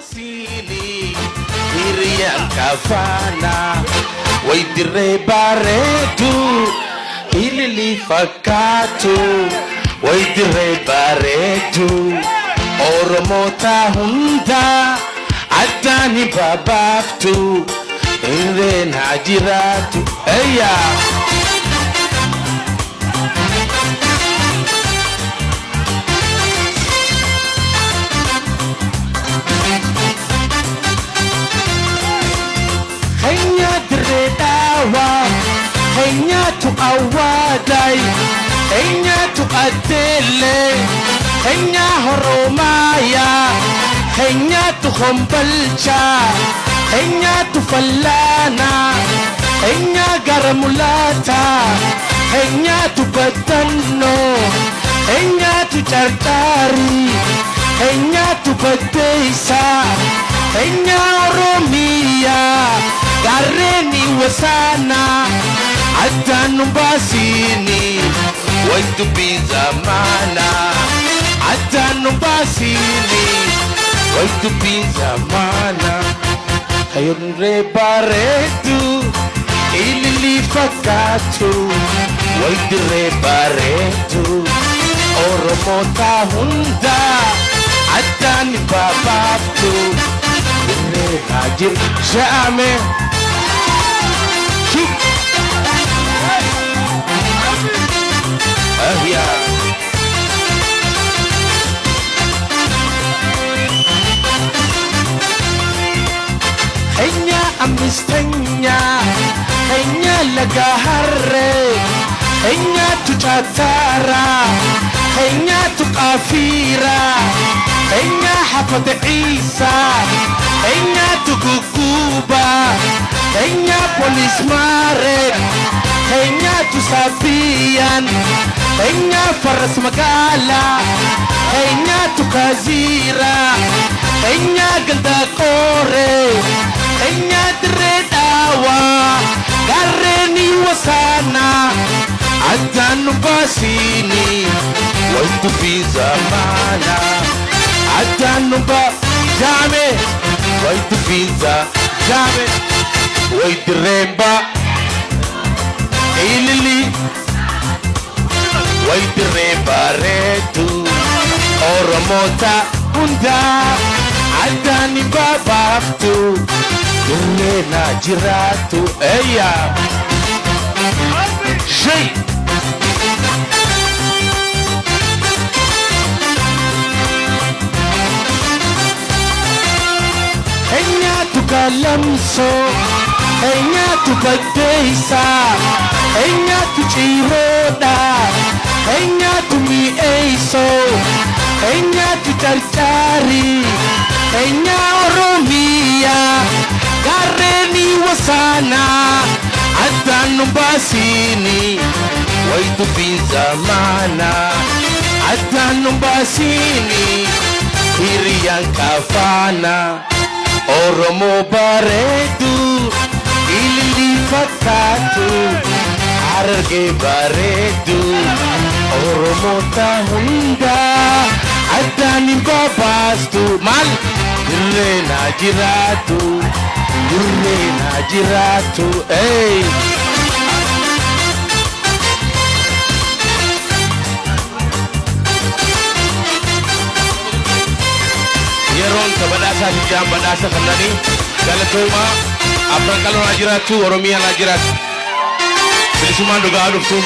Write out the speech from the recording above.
Basini hiriyan kafana waydirree bareedu ilili fakkaatu waydirree bareedu Oromoota hunda addaan hin babaaftu irreen haa jiraatu Henyatu awadai, henyatu adele, henya horomaya, henyatu hombalcha, henyatu falana, henya garamulata, henyatu batano, henyatu chartari, henyatu bateisa, henya oromia, gareni wasana. Adanu basini waitu bizamana Adanu basini waitu bizamana Hayurre baretu ilili fakatu Waiture baretu Oromoota hunda Adani babatu Irre hajir shame Henya amistanya Henya lagahare Henya tuchatara Henya tukafira Henya hafad Isa Henya tukukuba Henya polis mare Henya tusabian Henya faras magala Henya tukazira Henya ganda kore Henya dredawa Gareni wasana Adanu basini Waitu bizamana Adanu ba jame Waitu biza jame Waitu remba Ilili Waiture baretu Oromoota hunda Adani babaftu Irree haa jiraatu Shay Henyatu kalamso Henyatu badeisa Henyatu chiroda Henyatu mieiso Henyatu charchari Henya oromia Gareni wasana Adanu basini Waitu bizamana Adanu basini hiriyan kafana Oromo bareedu ilili fakkaatu Hararge bareedu Oromoota hunda addaan hin babaastu Maal irreen haa jiraatu Irreen haa jiraatu Yeroon kabadhaasaa jijjaan badhaasa kannanii galatooma Afran qaloo haa jiraatu Oromiyaa haa jiraatu Bilisummaan dhugaa dhuftu